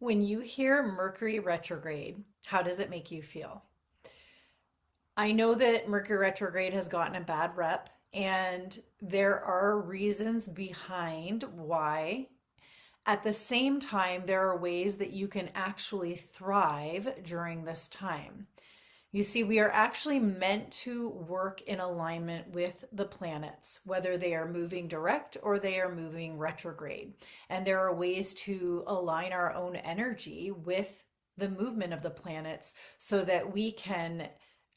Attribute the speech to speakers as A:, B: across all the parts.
A: When you hear Mercury retrograde, how does it make you feel? I know that Mercury retrograde has gotten a bad rep, and there are reasons behind why. At the same time, there are ways that you can actually thrive during this time. You see, we are actually meant to work in alignment with the planets, whether they are moving direct or they are moving retrograde. And there are ways to align our own energy with the movement of the planets so that we can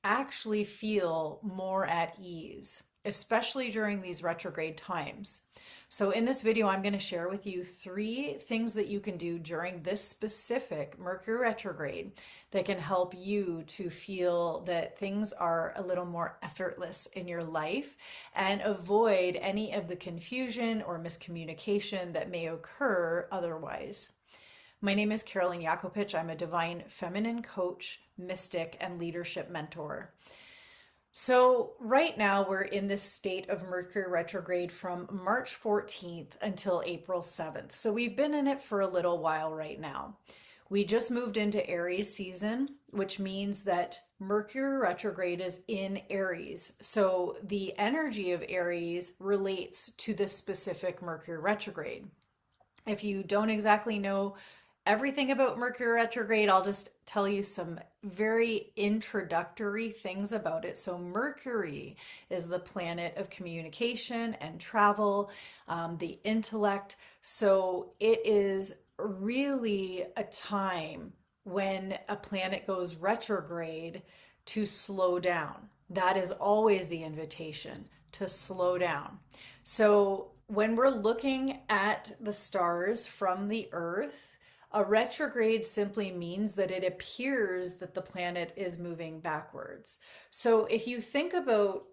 A: actually feel more at ease, especially during these retrograde times. So in this video, I'm going to share with you 3 things that you can do during this specific Mercury retrograde that can help you to feel that things are a little more effortless in your life and avoid any of the confusion or miscommunication that may occur otherwise. My name is Carolyn Yakopich. I'm a divine feminine coach, mystic, and leadership mentor. So, right now, we're in this state of Mercury retrograde from March 14th until April 7th. So, we've been in it for a little while right now. We just moved into Aries season, which means that Mercury retrograde is in Aries. So, the energy of Aries relates to this specific Mercury retrograde. If you don't exactly know everything about Mercury retrograde, I'll just tell you some very introductory things about it. So, Mercury is the planet of communication and travel, the intellect. So, it is really a time when a planet goes retrograde to slow down. That is always the invitation to slow down. So, when we're looking at the stars from the Earth, a retrograde simply means that it appears that the planet is moving backwards. So if you think about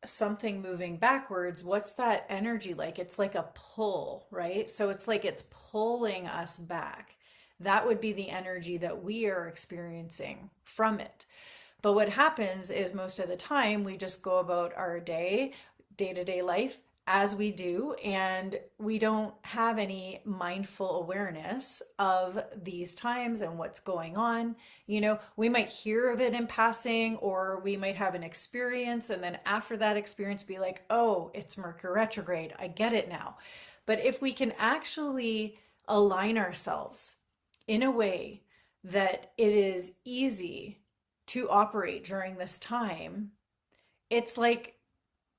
A: something moving backwards, what's that energy like? It's like a pull, right? So it's like it's pulling us back. That would be the energy that we are experiencing from it. But what happens is most of the time we just go about our day-to-day life as we do, and we don't have any mindful awareness of these times and what's going on. We might hear of it in passing, or we might have an experience, and then after that experience, be like, oh, it's Mercury retrograde. I get it now. But if we can actually align ourselves in a way that it is easy to operate during this time, it's like,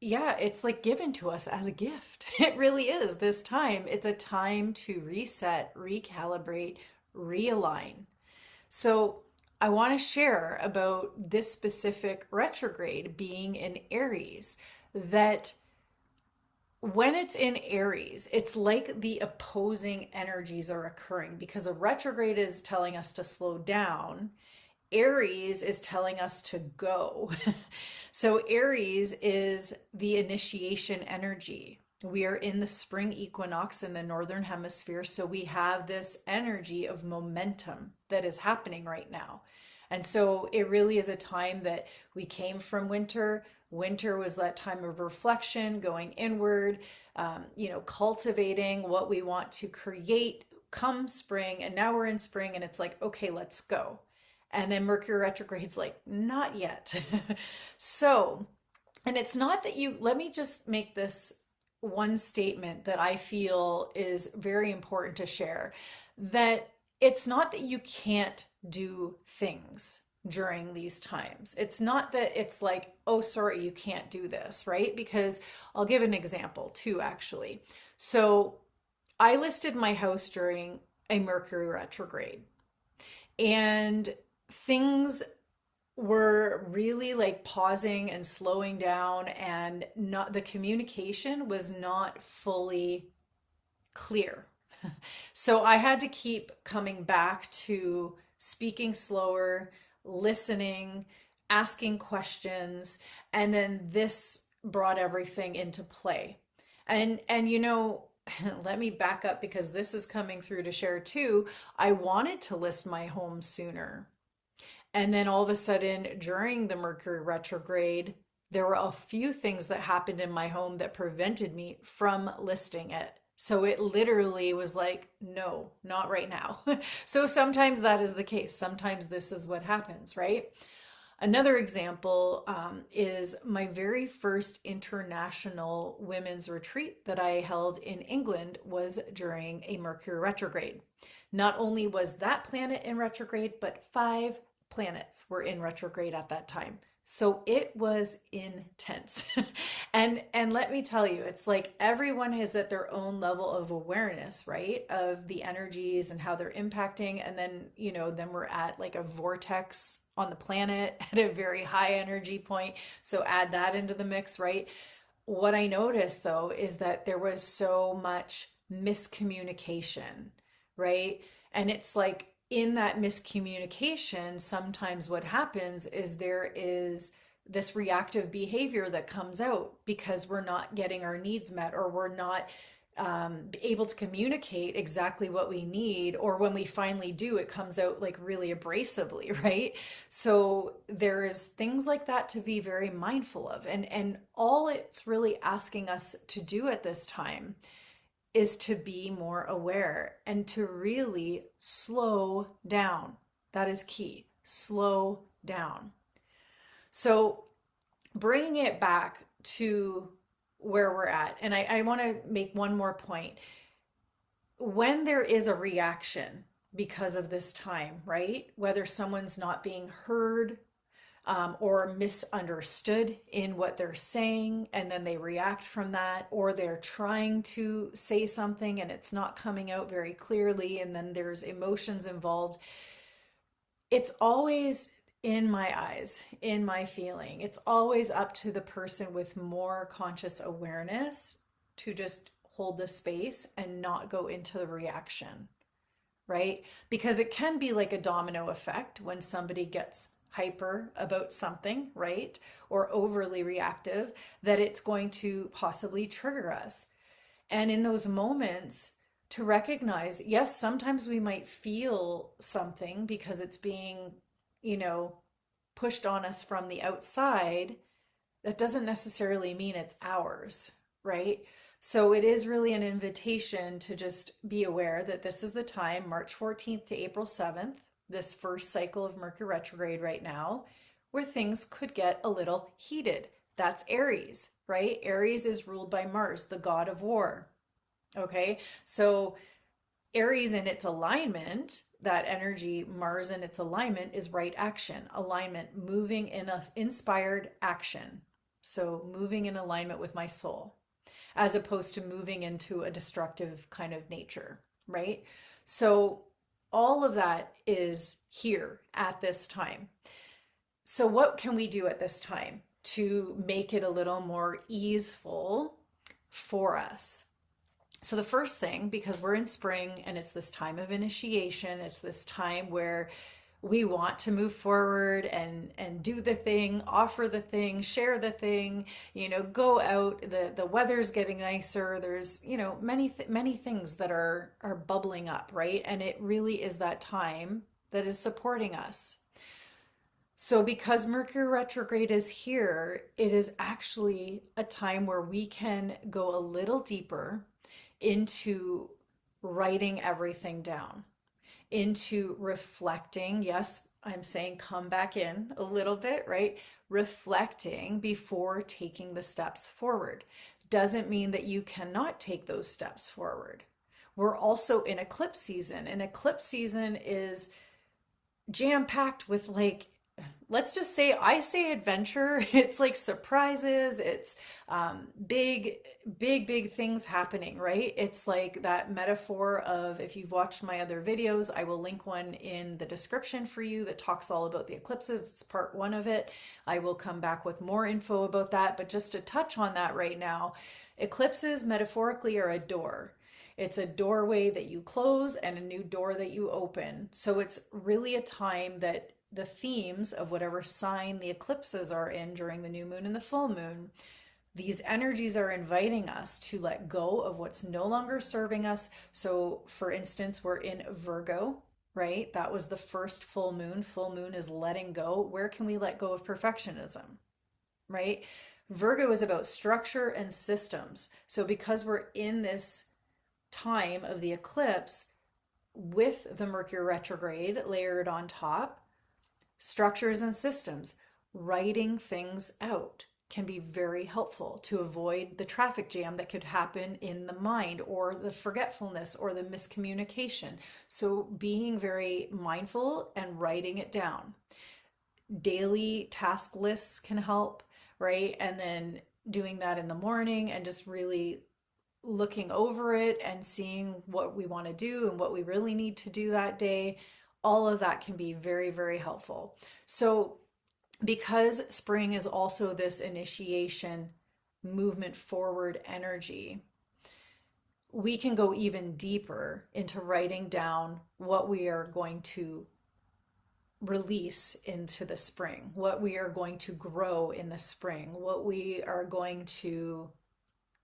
A: yeah, it's like given to us as a gift. It really is. This time, it's a time to reset, recalibrate, realign. So, I want to share about this specific retrograde being in Aries, that when it's in Aries, it's like the opposing energies are occurring because a retrograde is telling us to slow down. Aries is telling us to go. So Aries is the initiation energy. We are in the spring equinox in the northern hemisphere, so we have this energy of momentum that is happening right now. And so it really is a time that we came from winter. Winter was that time of reflection, going inward, cultivating what we want to create come spring. And now we're in spring, and it's like, okay, let's go. And then Mercury retrograde's like, not yet. So, and it's not that let me just make this one statement that I feel is very important to share, that it's not that you can't do things during these times. It's not that it's like, oh, sorry, you can't do this, right? Because I'll give an example too, actually. So I listed my house during a Mercury retrograde, and things were really like pausing and slowing down, and not the communication was not fully clear. So I had to keep coming back to speaking slower, listening, asking questions, and then this brought everything into play. And let me back up because this is coming through to share too. I wanted to list my home sooner. And then all of a sudden, during the Mercury retrograde, there were a few things that happened in my home that prevented me from listing it So it literally was like, no, not right now. So sometimes that is the case. Sometimes this is what happens, right? Another example is my very first international women's retreat that I held in England was during a Mercury retrograde. Not only was that planet in retrograde, but 5 planets were in retrograde at that time. So it was intense. And let me tell you, it's like everyone is at their own level of awareness, right? Of the energies and how they're impacting. And then, then we're at like a vortex on the planet at a very high energy point. So add that into the mix, right? What I noticed though is that there was so much miscommunication, right? And it's like in that miscommunication, sometimes what happens is there is this reactive behavior that comes out because we're not getting our needs met, or we're not able to communicate exactly what we need, or when we finally do, it comes out like really abrasively, right? So there's things like that to be very mindful of, and all it's really asking us to do at this time is to be more aware and to really slow down. That is key. Slow down. So bringing it back to where we're at, and I want to make one more point. When there is a reaction because of this time, right? Whether someone's not being heard, or misunderstood in what they're saying, and then they react from that, or they're trying to say something and it's not coming out very clearly, and then there's emotions involved. It's always, in my eyes, in my feeling, it's always up to the person with more conscious awareness to just hold the space and not go into the reaction, right? Because it can be like a domino effect when somebody gets hyper about something, right? Or overly reactive, that it's going to possibly trigger us. And in those moments, to recognize, yes, sometimes we might feel something because it's being, you know, pushed on us from the outside. That doesn't necessarily mean it's ours, right? So it is really an invitation to just be aware that this is the time, March 14th to April 7th, this first cycle of Mercury retrograde right now, where things could get a little heated. That's Aries, right? Aries is ruled by Mars, the god of war. Okay, so Aries in its alignment, that energy, Mars in its alignment, is right action, alignment, moving in an inspired action. So moving in alignment with my soul, as opposed to moving into a destructive kind of nature, right? So all of that is here at this time. So what can we do at this time to make it a little more easeful for us? So the first thing, because we're in spring and it's this time of initiation, it's this time where we want to move forward and do the thing, offer the thing, share the thing, go out. The weather's getting nicer. There's, many things that are bubbling up, right? And it really is that time that is supporting us. So because Mercury retrograde is here, it is actually a time where we can go a little deeper into writing everything down, into reflecting. Yes, I'm saying come back in a little bit, right? Reflecting before taking the steps forward. Doesn't mean that you cannot take those steps forward. We're also in eclipse season, and eclipse season is jam-packed with, like, let's just say, I say adventure. It's like surprises. It's big things happening, right? It's like that metaphor of, if you've watched my other videos, I will link one in the description for you that talks all about the eclipses. It's part 1 of it. I will come back with more info about that. But just to touch on that right now, eclipses metaphorically are a door. It's a doorway that you close and a new door that you open. So it's really a time that the themes of whatever sign the eclipses are in during the new moon and the full moon, these energies are inviting us to let go of what's no longer serving us. So for instance, we're in Virgo, right? That was the first full moon. Full moon is letting go. Where can we let go of perfectionism, right? Virgo is about structure and systems. So because we're in this time of the eclipse with the Mercury retrograde layered on top, structures and systems, writing things out can be very helpful to avoid the traffic jam that could happen in the mind, or the forgetfulness or the miscommunication. So being very mindful and writing it down. Daily task lists can help, right? And then doing that in the morning and just really looking over it and seeing what we want to do and what we really need to do that day. All of that can be very, very helpful. So because spring is also this initiation, movement forward energy, we can go even deeper into writing down what we are going to release into the spring, what we are going to grow in the spring, what we are going to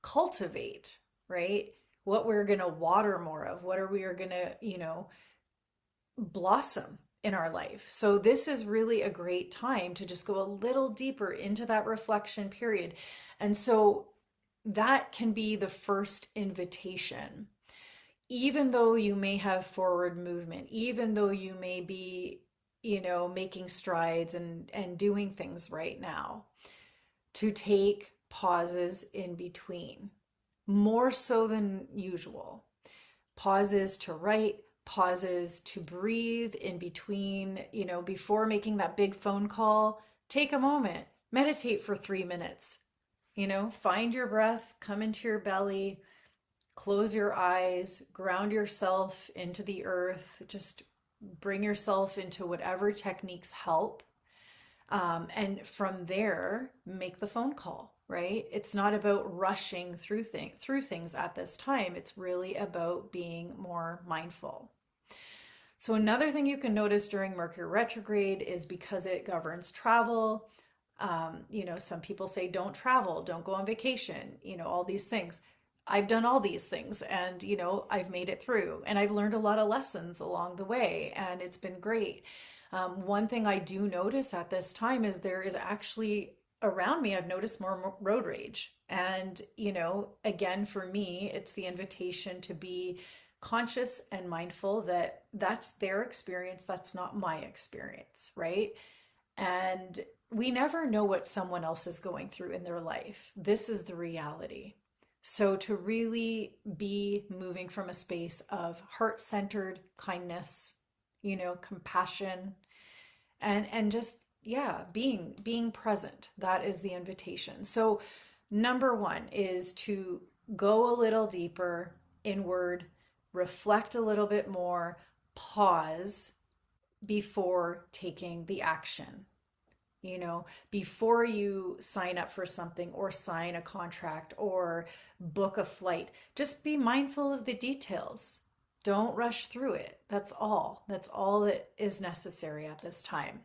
A: cultivate, right? What we're going to water more of, what are we are going to, blossom in our life. So this is really a great time to just go a little deeper into that reflection period. And so that can be the first invitation. Even though you may have forward movement, even though you may be, making strides and doing things right now, to take pauses in between, more so than usual. Pauses to write, pauses to breathe in between, before making that big phone call. Take a moment, meditate for 3 minutes, find your breath, come into your belly, close your eyes, ground yourself into the earth, just bring yourself into whatever techniques help. And from there, make the phone call, right? It's not about rushing through things at this time. It's really about being more mindful. So another thing you can notice during Mercury retrograde is because it governs travel. Some people say don't travel, don't go on vacation, all these things. I've done all these things and, I've made it through, and I've learned a lot of lessons along the way, and it's been great. One thing I do notice at this time is there is actually around me, I've noticed more road rage. And, again, for me, it's the invitation to be conscious and mindful that that's their experience. That's not my experience, right? And we never know what someone else is going through in their life. This is the reality. So to really be moving from a space of heart-centered kindness, compassion, and just, being present. That is the invitation. So number one is to go a little deeper inward, reflect a little bit more, pause before taking the action. Before you sign up for something or sign a contract or book a flight, just be mindful of the details. Don't rush through it. That's all. That's all that is necessary at this time.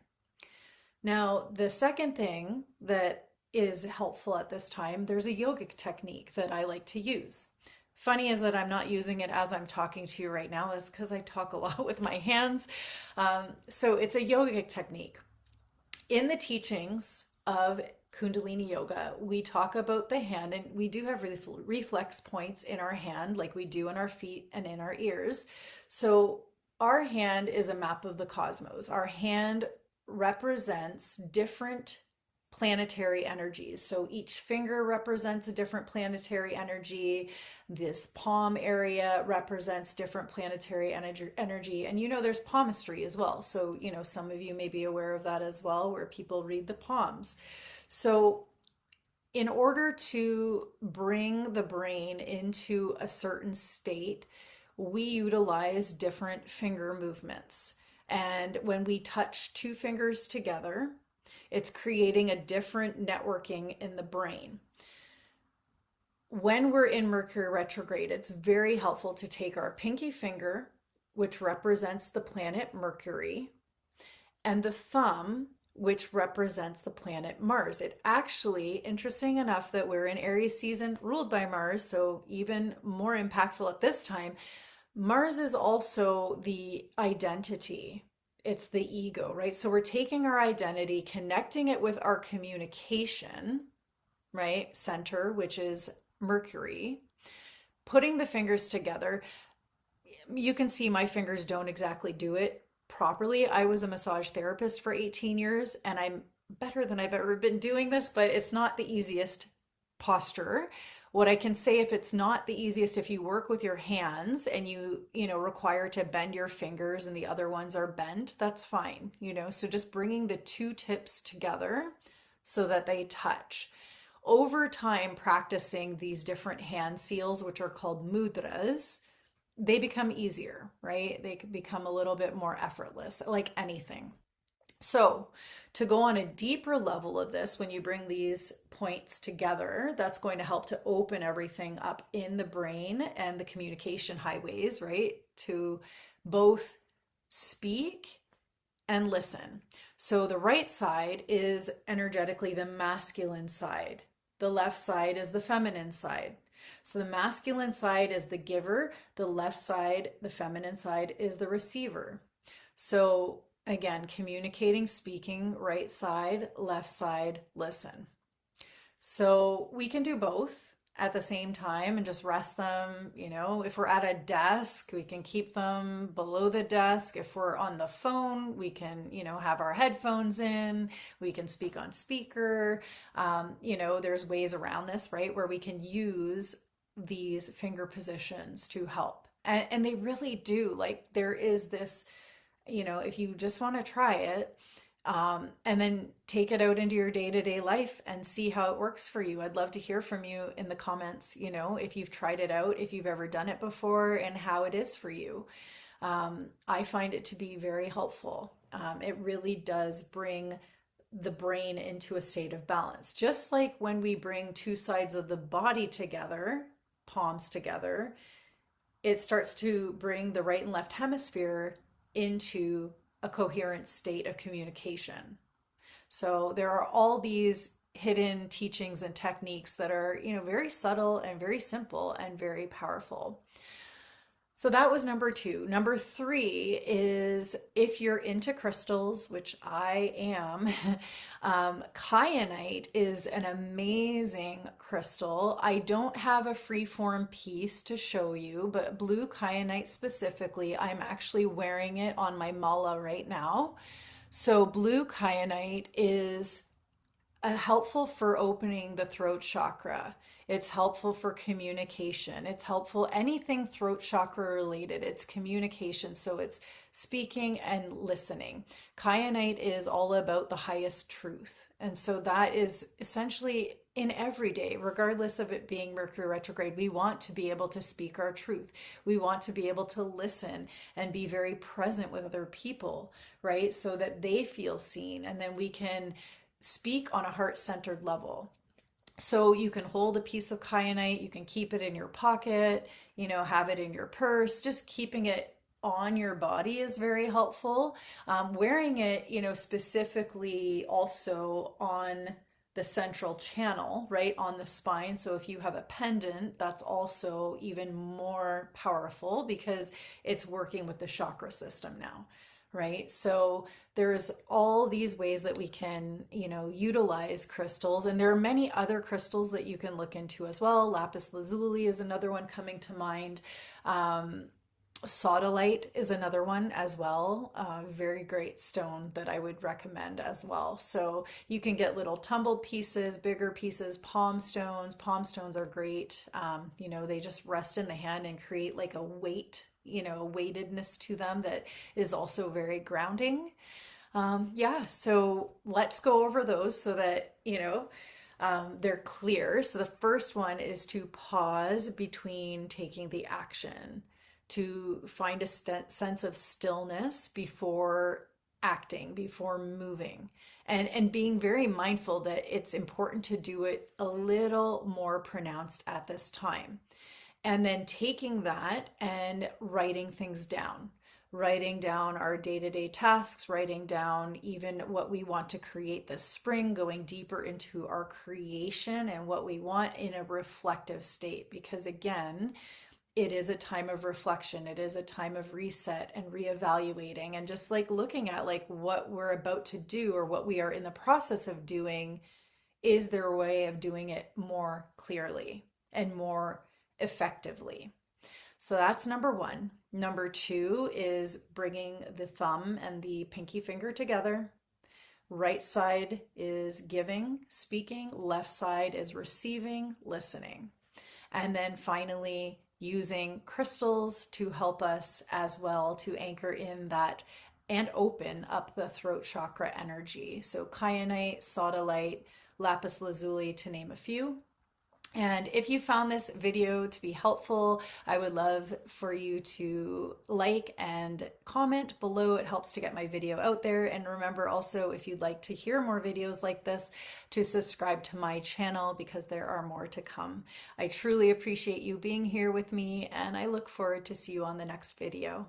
A: Now, the second thing that is helpful at this time, there's a yogic technique that I like to use. Funny is that I'm not using it as I'm talking to you right now. That's because I talk a lot with my hands. So it's a yogic technique. In the teachings of Kundalini Yoga, we talk about the hand, and we do have reflex points in our hand like we do in our feet and in our ears. So our hand is a map of the cosmos. Our hand represents different planetary energies. So each finger represents a different planetary energy. This palm area represents different planetary energy. And there's palmistry as well. So, some of you may be aware of that as well, where people read the palms. So in order to bring the brain into a certain state, we utilize different finger movements. And when we touch two fingers together, it's creating a different networking in the brain. When we're in Mercury retrograde, it's very helpful to take our pinky finger, which represents the planet Mercury, and the thumb, which represents the planet Mars. It actually, interesting enough that we're in Aries season ruled by Mars, so even more impactful at this time, Mars is also the identity. It's the ego, right? So we're taking our identity, connecting it with our communication, right? Center, which is Mercury, putting the fingers together, you can see my fingers don't exactly do it properly. I was a massage therapist for 18 years and I'm better than I've ever been doing this, but it's not the easiest posture. What I can say, if it's not the easiest, if you work with your hands and you require to bend your fingers and the other ones are bent, that's fine, So just bringing the two tips together so that they touch. Over time, practicing these different hand seals, which are called mudras, they become easier, right? They could become a little bit more effortless, like anything. So, to go on a deeper level of this, when you bring these points together, that's going to help to open everything up in the brain and the communication highways, right? To both speak and listen. So, the right side is energetically the masculine side, the left side is the feminine side. So, the masculine side is the giver, the left side, the feminine side, is the receiver. So, again, communicating, speaking, right side, left side, listen. So we can do both at the same time and just rest them. If we're at a desk, we can keep them below the desk. If we're on the phone, we can, have our headphones in. We can speak on speaker. There's ways around this, right? Where we can use these finger positions to help. And they really do. Like there is this, if you just want to try it, and then take it out into your day-to-day life and see how it works for you. I'd love to hear from you in the comments, if you've tried it out, if you've ever done it before, and how it is for you. I find it to be very helpful. It really does bring the brain into a state of balance. Just like when we bring two sides of the body together, palms together, it starts to bring the right and left hemisphere into a coherent state of communication. So there are all these hidden teachings and techniques that are, very subtle and very simple and very powerful. So that was number 2. Number 3 is, if you're into crystals, which I am, kyanite is an amazing crystal. I don't have a free-form piece to show you, but blue kyanite specifically, I'm actually wearing it on my mala right now. So blue kyanite is helpful for opening the throat chakra. It's helpful for communication. It's helpful anything throat chakra related. It's communication. So it's speaking and listening. Kyanite is all about the highest truth. And so that is essentially in every day, regardless of it being Mercury retrograde, we want to be able to speak our truth. We want to be able to listen and be very present with other people, right? So that they feel seen, and then we can speak on a heart-centered level. So you can hold a piece of kyanite, you can keep it in your pocket, have it in your purse. Just keeping it on your body is very helpful. Wearing it, specifically also on the central channel, right on the spine. So if you have a pendant, that's also even more powerful because it's working with the chakra system now. Right? So there's all these ways that we can, utilize crystals. And there are many other crystals that you can look into as well. Lapis lazuli is another one coming to mind. Sodalite is another one as well. Very great stone that I would recommend as well. So you can get little tumbled pieces, bigger pieces, palm stones. Palm stones are great. They just rest in the hand and create like a weight, weightedness to them that is also very grounding. So let's go over those so that, they're clear. So the first one is to pause between taking the action, to find a sense of stillness before acting, before moving, and being very mindful that it's important to do it a little more pronounced at this time. And then taking that and writing things down, writing down our day-to-day tasks, writing down even what we want to create this spring, going deeper into our creation and what we want in a reflective state. Because again, it is a time of reflection. It is a time of reset and reevaluating, and just like looking at like what we're about to do or what we are in the process of doing. Is there a way of doing it more clearly and more effectively. So that's number one. Number two is bringing the thumb and the pinky finger together. Right side is giving, speaking. Left side is receiving, listening. And then finally, using crystals to help us as well to anchor in that and open up the throat chakra energy. So kyanite, sodalite, lapis lazuli, to name a few. And if you found this video to be helpful, I would love for you to like and comment below. It helps to get my video out there. And remember also, if you'd like to hear more videos like this, to subscribe to my channel because there are more to come. I truly appreciate you being here with me, and I look forward to see you on the next video.